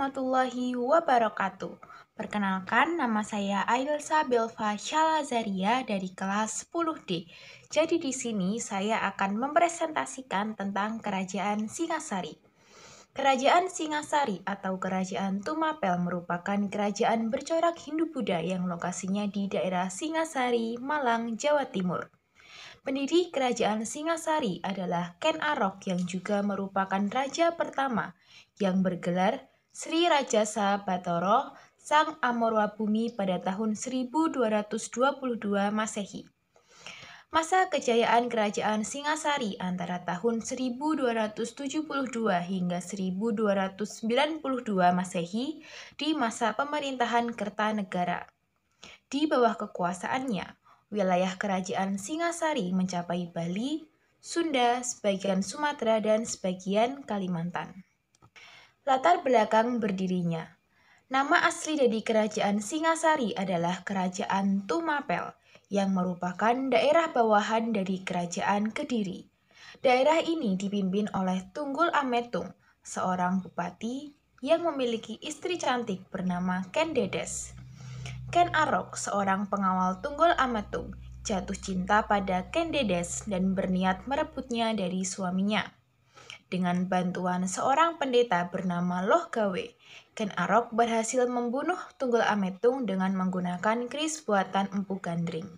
warahmatullahi wabarakatuh. Perkenalkan, nama saya Ailsa Belva Syalazaria dari kelas 10D. Jadi di sini saya akan mempresentasikan tentang Kerajaan Singasari. Kerajaan Singasari atau Kerajaan Tumapel merupakan kerajaan bercorak Hindu-Buddha yang lokasinya di daerah Singasari, Malang, Jawa Timur. Pendiri Kerajaan Singasari adalah Ken Arok yang juga merupakan raja pertama yang bergelar Sri Rajasa Batara Sang Amarwabhumi pada tahun 1222 Masehi. Masa kejayaan Kerajaan Singasari antara tahun 1272 hingga 1292 Masehi di masa pemerintahan Kertanegara. Di bawah kekuasaannya, wilayah Kerajaan Singasari mencapai Bali, Sunda, sebagian Sumatera, dan sebagian Kalimantan. Latar belakang berdirinya. Nama asli dari Kerajaan Singasari adalah Kerajaan Tumapel, yang merupakan daerah bawahan dari Kerajaan Kediri. Daerah ini dipimpin oleh Tunggul Ametung, seorang bupati yang memiliki istri cantik bernama Ken Dedes. Ken Arok, seorang pengawal Tunggul Ametung, jatuh cinta pada Ken Dedes dan berniat merebutnya dari suaminya. Dengan bantuan seorang pendeta bernama Loh Gawe, Ken Arok berhasil membunuh Tunggul Ametung dengan menggunakan keris buatan Empu Gandring.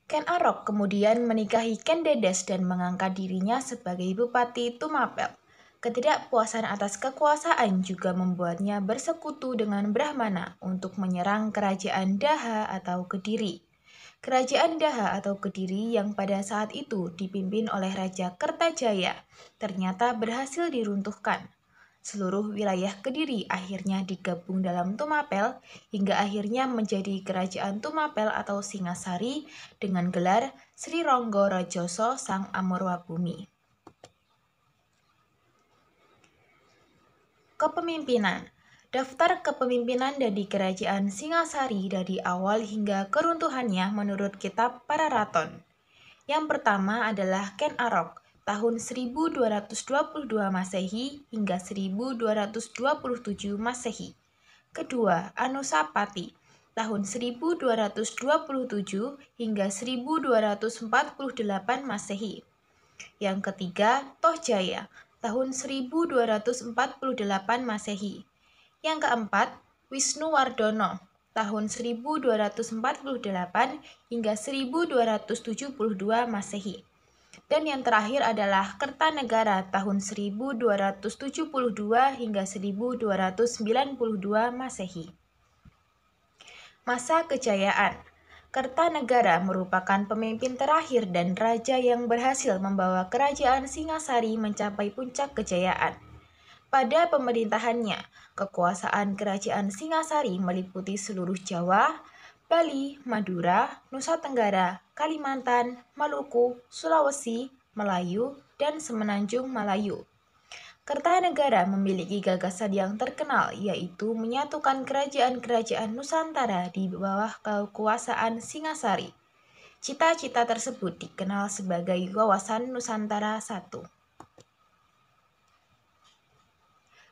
Ken Arok kemudian menikahi Ken Dedes dan mengangkat dirinya sebagai Bupati Tumapel. Ketidakpuasan atas kekuasaan juga membuatnya bersekutu dengan Brahmana untuk menyerang Kerajaan Daha atau Kediri. Kerajaan Daha atau Kediri yang pada saat itu dipimpin oleh Raja Kertajaya ternyata berhasil diruntuhkan. Seluruh wilayah Kediri akhirnya digabung dalam Tumapel hingga akhirnya menjadi Kerajaan Tumapel atau Singasari dengan gelar Sri Ronggo Rajoso Sang Amarwabhumi. Kepemimpinan. Daftar kepemimpinan dari Kerajaan Singasari dari awal hingga keruntuhannya menurut kitab Pararaton. Yang pertama adalah Ken Arok, tahun 1222 Masehi hingga 1227 Masehi. Kedua, Anusapati, tahun 1227 hingga 1248 Masehi. Yang ketiga, Tohjaya, tahun 1248 Masehi. Yang keempat, Wisnuwardono, tahun 1248 hingga 1272 Masehi. Dan yang terakhir adalah Kertanegara tahun 1272 hingga 1292 Masehi. Masa kejayaan. Kertanegara merupakan pemimpin terakhir dan raja yang berhasil membawa Kerajaan Singasari mencapai puncak kejayaan. Pada pemerintahannya, kekuasaan Kerajaan Singasari meliputi seluruh Jawa, Bali, Madura, Nusa Tenggara, Kalimantan, Maluku, Sulawesi, Melayu, dan Semenanjung Malayu. Kertanegara memiliki gagasan yang terkenal, yaitu menyatukan kerajaan-kerajaan Nusantara di bawah kekuasaan Singasari. Cita-cita tersebut dikenal sebagai Wawasan Nusantara I.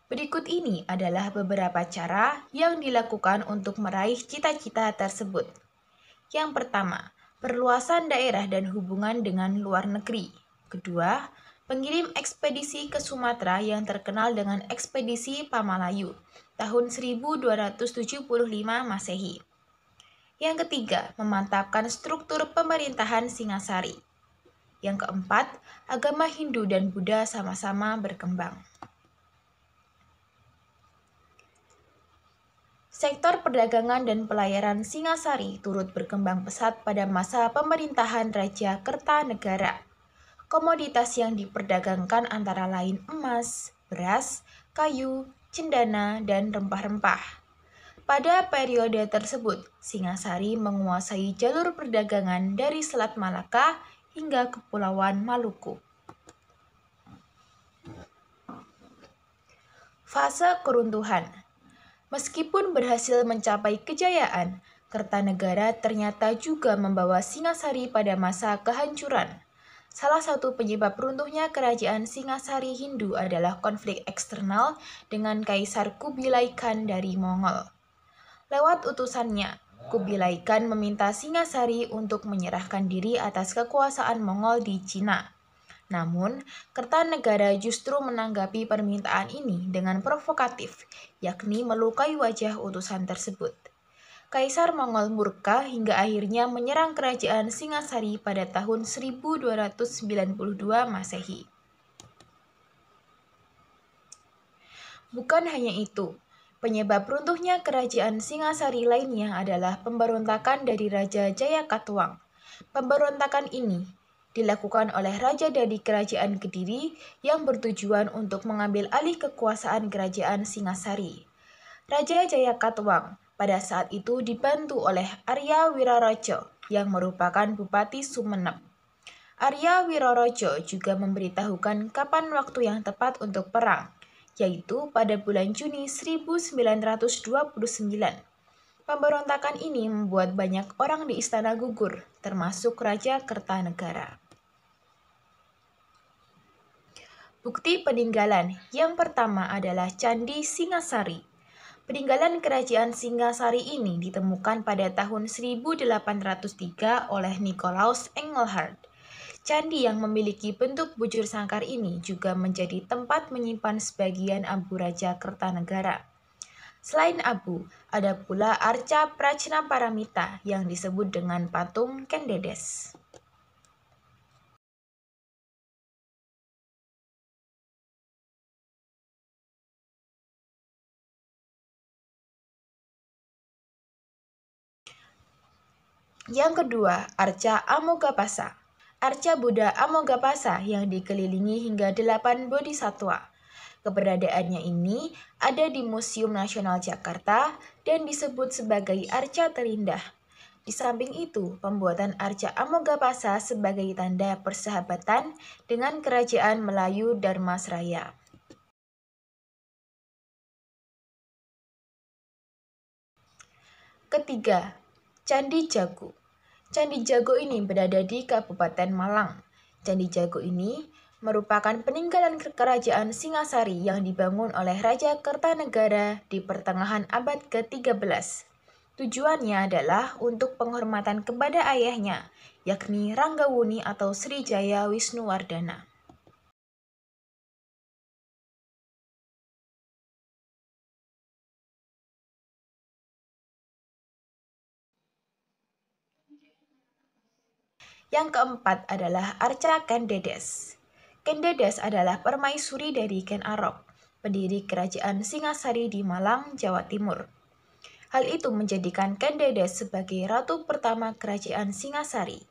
Berikut ini adalah beberapa cara yang dilakukan untuk meraih cita-cita tersebut. Yang pertama, perluasan daerah dan hubungan dengan luar negeri. Kedua, pengirim ekspedisi ke Sumatera yang terkenal dengan ekspedisi Pamalayu tahun 1275 Masehi. Yang ketiga, memantapkan struktur pemerintahan Singasari. Yang keempat, agama Hindu dan Buddha sama-sama berkembang. Sektor perdagangan dan pelayaran Singasari turut berkembang pesat pada masa pemerintahan Raja Kertanegara. Komoditas yang diperdagangkan antara lain emas, beras, kayu, cendana, dan rempah-rempah. Pada periode tersebut, Singasari menguasai jalur perdagangan dari Selat Malaka hingga Kepulauan Maluku. Fase keruntuhan. Meskipun berhasil mencapai kejayaan, Kertanegara ternyata juga membawa Singasari pada masa kehancuran. Salah satu penyebab runtuhnya kerajaan Singasari Hindu adalah konflik eksternal dengan Kaisar Kubilai Khan dari Mongol. Lewat utusannya, Kubilai Khan meminta Singasari untuk menyerahkan diri atas kekuasaan Mongol di Cina. Namun, Kertanegara justru menanggapi permintaan ini dengan provokatif, yakni melukai wajah utusan tersebut. Kaisar Mongol murka hingga akhirnya menyerang kerajaan Singasari pada tahun 1292 Masehi. Bukan hanya itu, penyebab runtuhnya kerajaan Singasari lainnya adalah pemberontakan dari Raja Jayakatwang. Pemberontakan ini dilakukan oleh raja dari kerajaan Kediri yang bertujuan untuk mengambil alih kekuasaan kerajaan Singasari. Raja Jayakatwang pada saat itu dibantu oleh Arya Wiraraja yang merupakan Bupati Sumenep. Arya Wiraraja juga memberitahukan kapan waktu yang tepat untuk perang, yaitu pada bulan Juni 1929. Pemberontakan ini membuat banyak orang di istana gugur, termasuk Raja Kertanegara. Bukti peninggalan yang pertama adalah Candi Singasari. Peninggalan kerajaan Singasari ini ditemukan pada tahun 1803 oleh Nicolaus Engelhard. Candi yang memiliki bentuk bujur sangkar ini juga menjadi tempat menyimpan sebagian abu Raja Kertanegara. Selain abu, ada pula arca Prajna Paramita yang disebut dengan patung Kendedes. Yang kedua, arca Amogapasa. Arca Buddha Amogapasa yang dikelilingi hingga 8 bodhisatwa. Keberadaannya ini ada di Museum Nasional Jakarta dan disebut sebagai arca terindah. Di samping itu, pembuatan arca Amogapasa sebagai tanda persahabatan dengan kerajaan Melayu Dharmasraya. Ketiga, Candi Jago. Candi Jago ini berada di Kabupaten Malang. Candi Jago ini merupakan peninggalan kerajaan Singasari yang dibangun oleh Raja Kertanegara di pertengahan abad ke-13. Tujuannya adalah untuk penghormatan kepada ayahnya, yakni Ranggawuni atau Srijaya Wisnuwardana. Yang keempat adalah arca Kendedes. Kendedes adalah permaisuri dari Ken Arok, pendiri kerajaan Singasari di Malang, Jawa Timur. Hal itu menjadikan Kendedes sebagai ratu pertama kerajaan Singasari.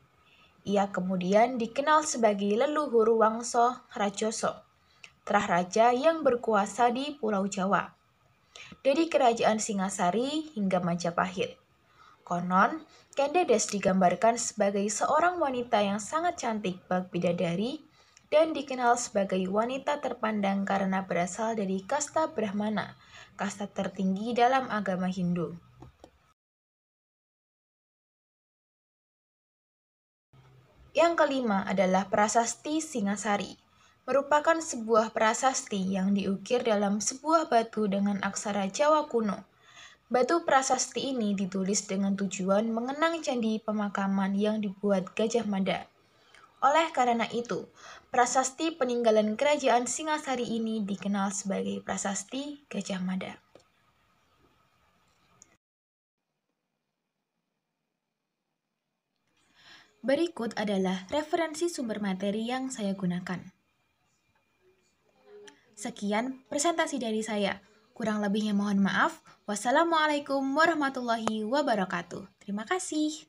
Ia kemudian dikenal sebagai leluhur Wangso Rajoso, terah raja yang berkuasa di Pulau Jawa. Dari kerajaan Singasari hingga Majapahit. Konon, Kendedes digambarkan sebagai seorang wanita yang sangat cantik bak bidadari dan dikenal sebagai wanita terpandang karena berasal dari kasta Brahmana, kasta tertinggi dalam agama Hindu. Yang kelima adalah prasasti Singasari, merupakan sebuah prasasti yang diukir dalam sebuah batu dengan aksara Jawa kuno. Batu prasasti ini ditulis dengan tujuan mengenang candi pemakaman yang dibuat Gajah Mada. Oleh karena itu, prasasti peninggalan kerajaan Singasari ini dikenal sebagai prasasti Gajah Mada. Berikut adalah referensi sumber materi yang saya gunakan. Sekian presentasi dari saya. Kurang lebihnya mohon maaf. Wassalamualaikum warahmatullahi wabarakatuh. Terima kasih.